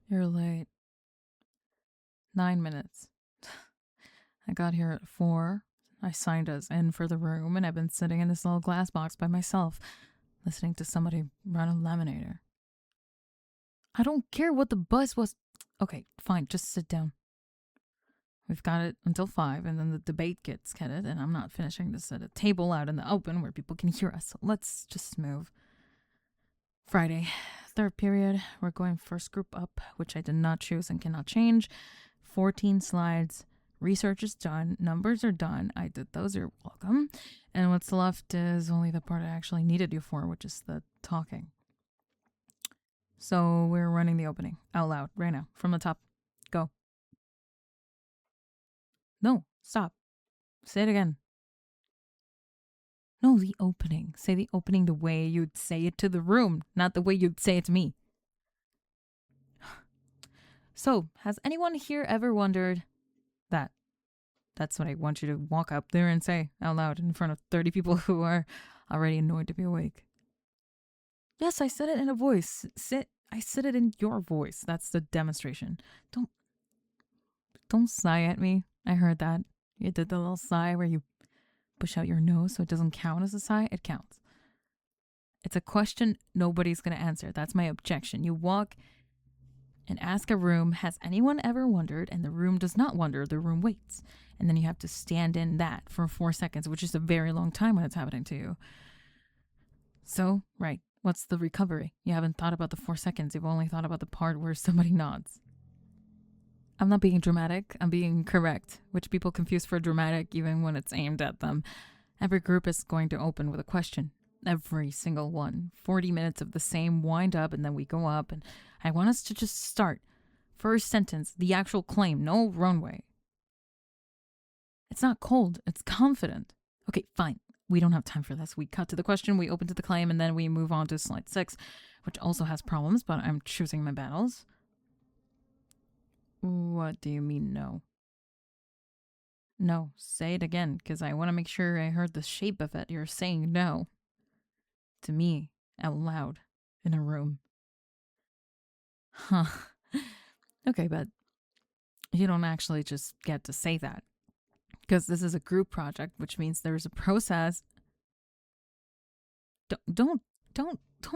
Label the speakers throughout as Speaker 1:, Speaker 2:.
Speaker 1: You're late. 9 minutes. I got here at 4. I signed us in for the room, and I've been sitting in this little glass box by myself, listening to somebody run a laminator. I don't care what the buzz was. Okay, fine, just sit down. We've got it until 5, and then the debate gets headed, and I'm not finishing this at a table out in the open where people can hear us. So let's just move. Friday, 3rd period. We're going first group up, which I did not choose and cannot change. 14 slides. Research is done. Numbers are done. I did those. You're welcome. And what's left is only the part I actually needed you for, which is the talking. So we're running the opening out loud right now from the top. Go. No, stop. Say it again. No, the opening. Say the opening the way you'd say it to the room, not the way you'd say it to me. So, has anyone here ever wondered that? That's what I want you to walk up there and say out loud in front of 30 people who are already annoyed to be awake. Yes, I said it in a voice. I said it in your voice. That's the demonstration. Don't sigh at me. I heard that. You did the little sigh where you push out your nose so it doesn't count as a sigh. It counts. It's a question nobody's going to answer. That's my objection. You walk and ask a room, has anyone ever wondered? And the room does not wonder. The room waits. And then you have to stand in that for 4 seconds, which is a very long time when it's happening to you. So, right. What's the recovery? You haven't thought about the 4 seconds. You've only thought about the part where somebody nods. I'm not being dramatic. I'm being correct, which people confuse for dramatic even when it's aimed at them. Every group is going to open with a question. Every single one. 40 minutes of the same wind up, and then we go up, and I want us to just start. First sentence, the actual claim, no runway. It's not cold, it's confident. Okay, fine. We don't have time for this. We cut to the question, we open to the claim, and then we move on to slide 6, which also has problems, but I'm choosing my battles. What do you mean, no? No, say it again, because I want to make sure I heard the shape of it. You're saying no. To me, out loud, in a room. Huh. Okay, but you don't actually just get to say that. Because this is a group project, which means there's a process. Don't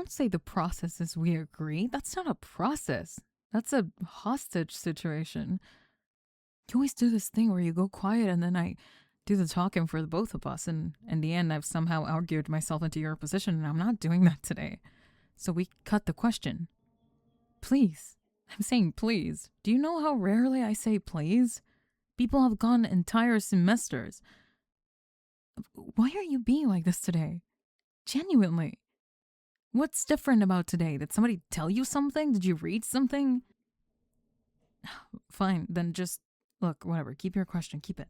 Speaker 1: say the process is we agree. That's not a process. That's a hostage situation. You always do this thing where you go quiet and then I do the talking for the both of us, and in the end I've somehow argued myself into your position, and I'm not doing that today. So we cut the question. Please. I'm saying please. Do you know how rarely I say please? People have gone entire semesters. Why are you being like this today? Genuinely. What's different about today? Did somebody tell you something? Did you read something? Fine, then just, look, whatever, keep your question, keep it.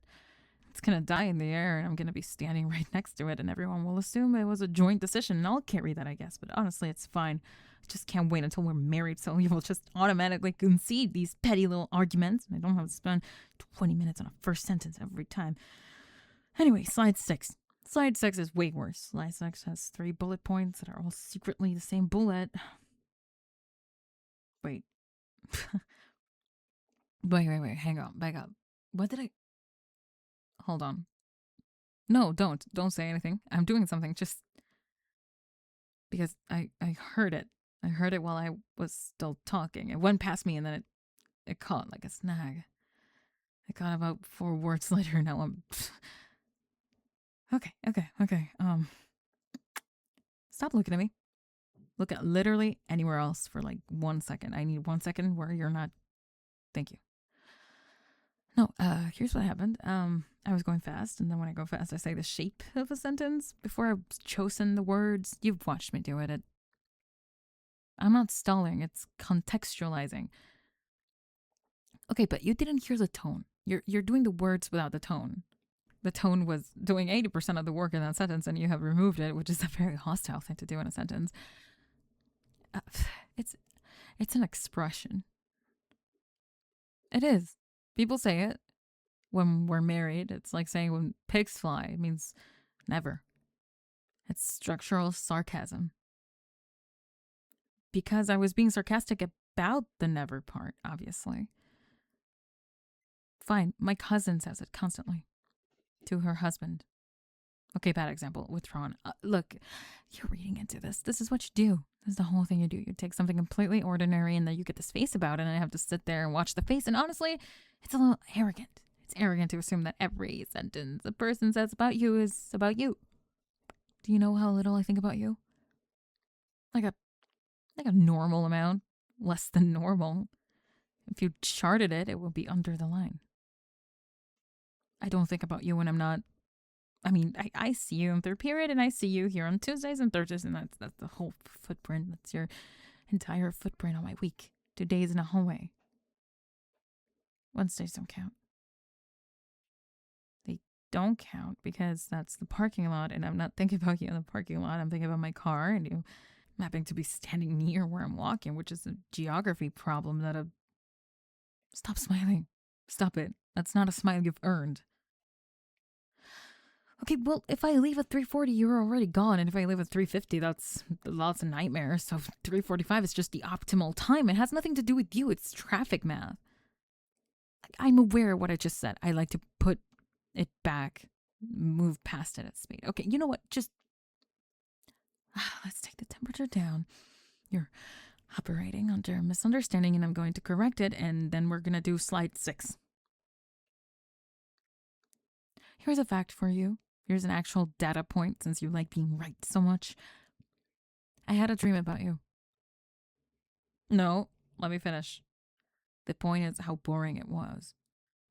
Speaker 1: It's gonna die in the air, and I'm gonna be standing right next to it, and everyone will assume it was a joint decision, and I'll carry that, I guess, but honestly, it's fine. I just can't wait until we're married, so you will just automatically concede these petty little arguments, and I don't have to spend 20 minutes on a first sentence every time. Anyway, slide 6. Slide 6 is way worse. Slide 6 has 3 bullet points that are all secretly the same bullet. Wait. wait, hang on, back up. What did I... Hold on. No, don't say anything. I'm doing something, just... Because I heard it. I heard it while I was still talking. It went past me and then it caught like a snag. I got about 4 words later, now I'm... Okay. Stop looking at me. Look at literally anywhere else for like 1 second. I need 1 second where you're not... Thank you. No, here's what happened. I was going fast, and then when I go fast, I say the shape of a sentence before I've chosen the words. You've watched me do it. I'm not stalling, it's contextualizing. Okay, but you didn't hear the tone. You're doing the words without the tone. The tone was doing 80% of the work in that sentence, and you have removed it, which is a very hostile thing to do in a sentence. It's an expression. It is. People say it when we're married. It's like saying when pigs fly. It means never. It's structural sarcasm. Because I was being sarcastic about the never part, obviously. Fine. My cousin says it constantly to her husband. Okay, bad example. Withdrawn. Look, you're reading into this. This is what you do. This is the whole thing you do. You take something completely ordinary and then you get this face about it, and I have to sit there and watch the face. And honestly, it's a little arrogant. It's arrogant to assume that every sentence a person says about you is about you. Do you know how little I think about you? Like a normal amount. Less than normal. If you charted it, it would be under the line. I don't think about you when I'm not. I mean, I see you in third period, and I see you here on Tuesdays and Thursdays, and that's the whole footprint. That's your entire footprint on my week. 2 days in a hallway. Wednesdays don't count. They don't count because that's the parking lot, and I'm not thinking about you in the parking lot. I'm thinking about my car, and you happen to be standing near where I'm walking, which is a geography problem that a... Stop smiling. Stop it. That's not a smile you've earned. Okay, well, if I leave at 3:40, you're already gone. And if I leave at 3:50, that's lots of nightmares. So 3:45 is just the optimal time. It has nothing to do with you. It's traffic math. I'm aware of what I just said. I like to put it back, move past it at speed. Okay, you know what? Just let's take the temperature down. You're operating under a misunderstanding, and I'm going to correct it, and then we're going to do slide 6. Here's a fact for you. Here's an actual data point, since you like being right so much. I had a dream about you. No, let me finish. The point is how boring it was.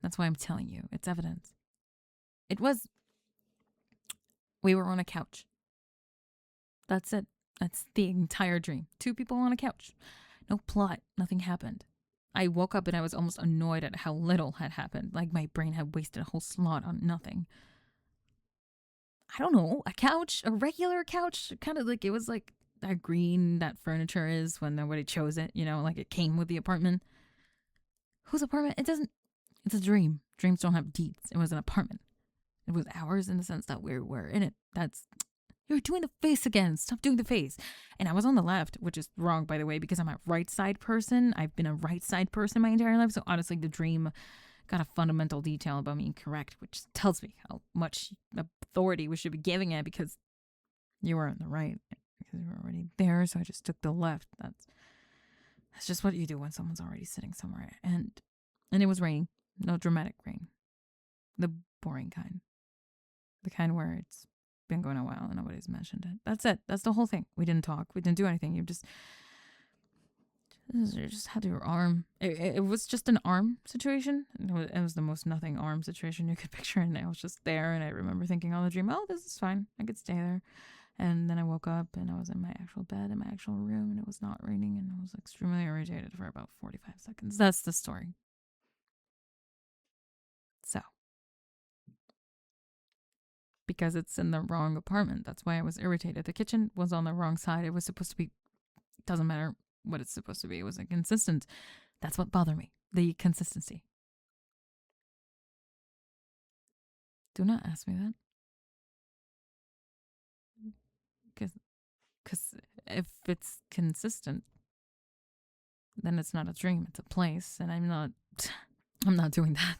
Speaker 1: That's why I'm telling you. It's evidence. It was... We were on a couch. That's it. That's the entire dream. 2 people on a couch. No plot. Nothing happened. I woke up and I was almost annoyed at how little had happened. Like my brain had wasted a whole slot on nothing. I don't know. A couch? A regular couch? Kind of like, it was like that green that furniture is when nobody chose it. You know, like it came with the apartment. Whose apartment? It doesn't... It's a dream. Dreams don't have deeds. It was an apartment. It was ours in the sense that we were in it. That's... You're doing the face again. Stop doing the face. And I was on the left, which is wrong, by the way, because I'm a right side person. I've been a right side person my entire life. So honestly, the dream got a fundamental detail about me incorrect, which tells me how much authority we should be giving it, because you were on the right, because you were already there. So I just took the left. That's just what you do when someone's already sitting somewhere. And it was raining. No dramatic rain. The boring kind. The kind where it's been going a while and nobody's mentioned it. That's it. That's the whole thing. We didn't talk. We didn't do anything. You just had your arm. It was just an arm situation. It was the most nothing arm situation you could picture. And I was just there. And I remember thinking on the dream, oh, this is fine. I could stay there. And then I woke up and I was in my actual bed in my actual room, and it was not raining, and I was extremely irritated for about 45 seconds. That's the story. So, because it's in the wrong apartment, that's why I was irritated. The kitchen was on the wrong side. It was supposed to be... Doesn't matter what it's supposed to be. It was inconsistent. That's what bothered me. The consistency. Do not ask me that. Because if it's consistent, then it's not a dream. It's a place. And I'm not doing that.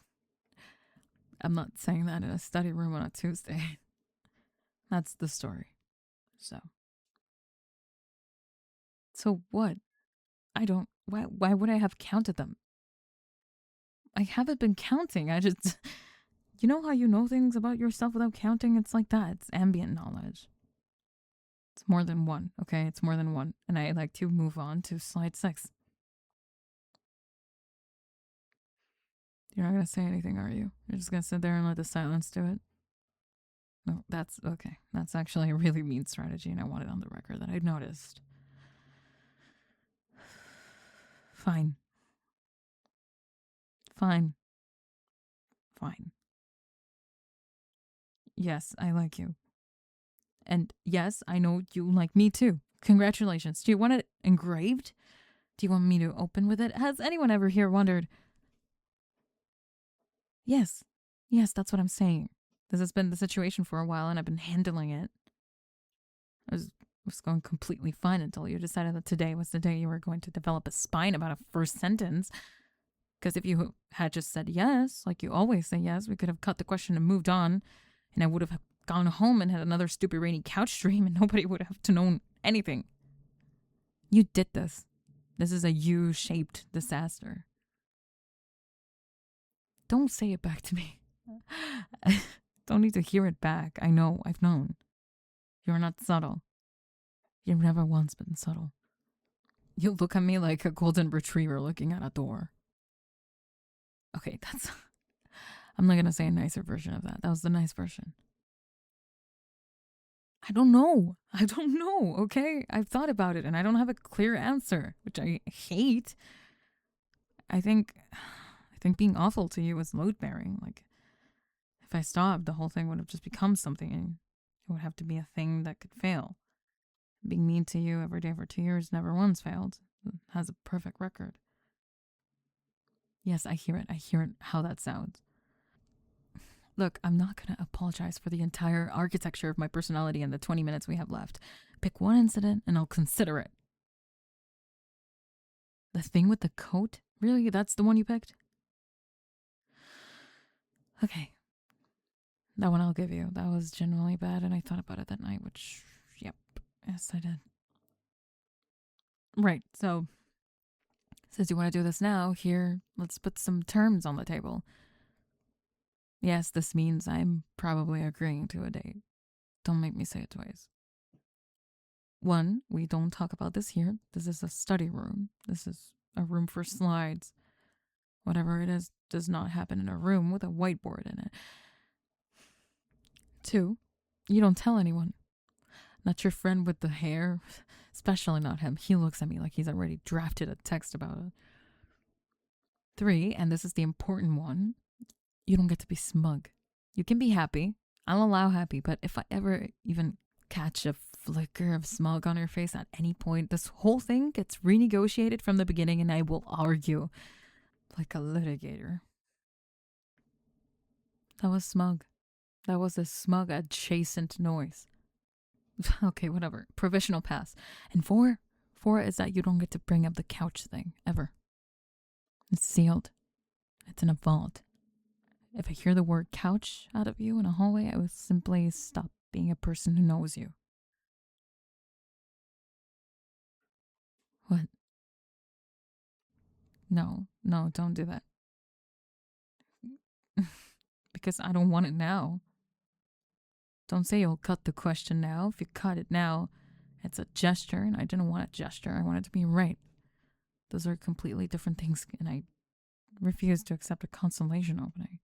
Speaker 1: I'm not saying that in a study room on a Tuesday. That's the story. So what? I don't... Why would I have counted them? I haven't been counting. I just... You know how you know things about yourself without counting? It's like that. It's ambient knowledge. It's more than one, okay? It's more than one. And I like to move on to slide 6. You're not going to say anything, are you? You're just going to sit there and let the silence do it? No, that's okay. That's actually a really mean strategy, and I want it on the record that I noticed. Fine. Yes, I like you. And yes, I know you like me too. Congratulations. Do you want it engraved? Do you want me to open with it? Has anyone ever here wondered? Yes, that's what I'm saying. This has been the situation for a while, and I've been handling it. was going completely fine until you decided that today was the day you were going to develop a spine about a first sentence. Because if you had just said yes, like you always say yes, we could have cut the question and moved on, and I would have gone home and had another stupid rainy couch dream, and nobody would have to know anything. You did this. This is a U-shaped disaster. Don't say it back to me. Don't need to hear it back. I know. I've known. You're not subtle. You've never once been subtle. You look at me like a golden retriever looking at a door. Okay, that's... I'm not going to say a nicer version of that. That was the nice version. I don't know. Okay? I've thought about it and I don't have a clear answer, which I hate. I think being awful to you was load-bearing. Like, if I stopped, the whole thing would have just become something and it would have to be a thing that could fail. Being mean to you every day for 2 years never once failed. It has a perfect record. Yes, I hear it. I hear it how that sounds. Look, I'm not going to apologize for the entire architecture of my personality in the 20 minutes we have left. Pick one incident and I'll consider it. The thing with the coat? Really? That's the one you picked? Okay. That one I'll give you. That was genuinely bad and I thought about it that night, which, yep. Yes, I did. Right, so, since you want to do this now, here, let's put some terms on the table. Yes, this means I'm probably agreeing to a date. Don't make me say it twice. 1, we don't talk about this here. This is a study room. This is a room for slides. Whatever it is does not happen in a room with a whiteboard in it. 2, you don't tell anyone. Not your friend with the hair, especially not him. He looks at me like he's already drafted a text about it. 3, and this is the important one, you don't get to be smug. You can be happy. I'll allow happy, but if I ever even catch a flicker of smug on your face at any point, this whole thing gets renegotiated from the beginning and I will argue like a litigator. That was smug. That was a smug, adjacent noise. Okay, whatever. Provisional pass. And 4 is that you don't get to bring up the couch thing, ever. It's sealed. It's in a vault. If I hear the word couch out of you in a hallway, I will simply stop being a person who knows you. What? No, don't do that. Because I don't want it now. Don't say you'll cut the question now. If you cut it now, it's a gesture, and I didn't want a gesture. I want it to be right. Those are completely different things, and I refuse to accept a consolation opening.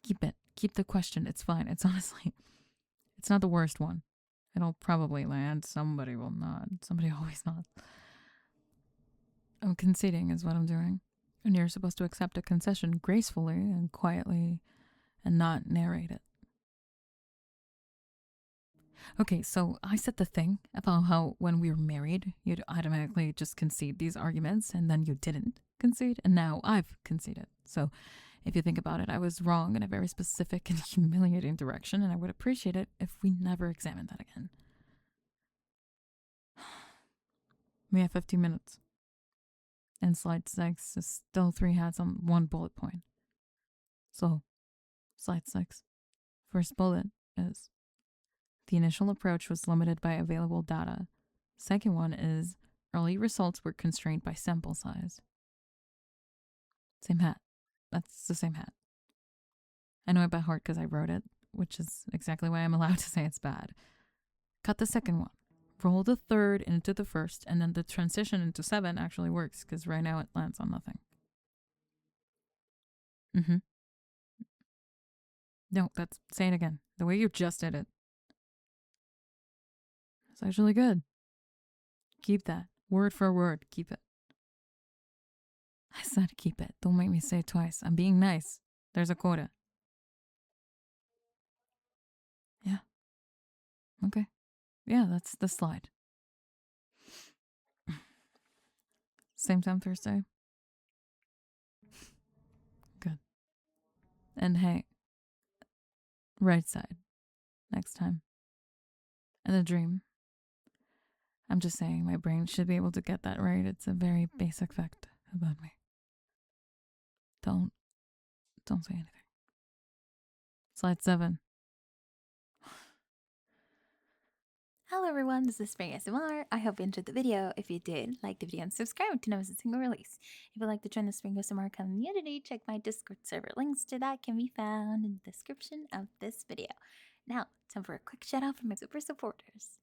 Speaker 1: Keep it. Keep the question. It's fine. It's honestly, it's not the worst one. It'll probably land. Somebody will nod. Somebody always nods. I'm conceding is what I'm doing. And you're supposed to accept a concession gracefully and quietly and not narrate it. Okay, so I said the thing about how when we were married, you'd automatically just concede these arguments, and then you didn't concede, and now I've conceded. So if you think about it, I was wrong in a very specific and humiliating direction, and I would appreciate it if we never examined that again. We have 15 minutes. And slide 6 is still 3 hats on 1 bullet point. So, slide 6. First bullet is the initial approach was limited by available data. Second one is early results were constrained by sample size. Same hat. That's the same hat. I know it by heart because I wrote it, which is exactly why I'm allowed to say it's bad. Cut the second one. Roll the third into the first, and then the transition into 7 actually works because right now it lands on nothing. No, say it again. The way you just did it. It's actually good. Keep that. Word for word. Keep it. I said keep it. Don't make me say it twice. I'm being nice. There's a quota. Yeah. Okay. Yeah, that's the slide. Same time Thursday. Good. And hey, right side. Next time. in the dream. I'm just saying my brain should be able to get that right. It's a very basic fact about me. Don't say anything. Slide 7.
Speaker 2: Hello everyone, this is Spring ASMR. I hope you enjoyed the video. If you did, like the video and subscribe to never miss a single release. If you'd like to join the Spring ASMR community, check my Discord server. Links to that can be found in the description of this video. Now, time for a quick shout out from my super supporters.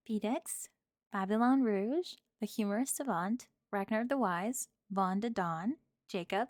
Speaker 2: Pedex, Babylon Rouge, The Humorous Savant, Ragnar the Wise, Vaughn de Dawn, Jacob,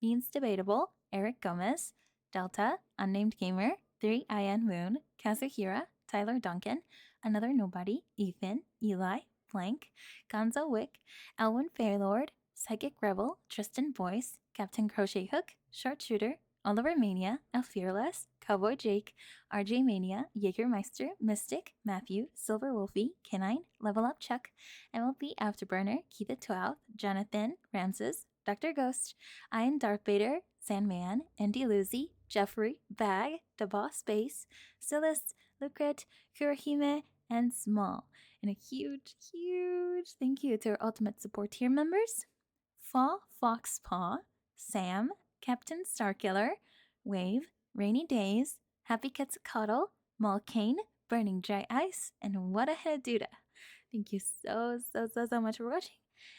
Speaker 2: Means Debatable, Eric Gomez, Delta, Unnamed Gamer, 3IN Moon, Kazuhira, Tyler Duncan, Another Nobody, Ethan, Eli, Blank, Gonzo Wick, Elwin Fairlord, Psychic Rebel, Tristan Boyce, Captain Crochet Hook, Sharpshooter, Oliver Mania, El Fearless, Cowboy Jake, RJ Mania, Jägermeister, Mystic, Matthew, Silver Wolfie, Canine, Level Up Chuck, MLB Afterburner, Keith the 12th, Jonathan, Ramses, Dr. Ghost, Ian Darth Vader, Sandman, Andy Lucy, Jeffrey, Bag, The Boss Base, Silas, Lucret, Kurahime, and Small. And a huge thank you to our Ultimate Support tier members, Fa Foxpaw, Sam, Captain Starkiller, Wave, Rainy Days, Happy Cats Cuddle, Malkane, Burning Dry Ice, and What a Head Duda. Thank you so much for watching,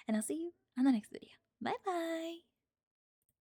Speaker 2: and I'll see you on the next video. Bye bye!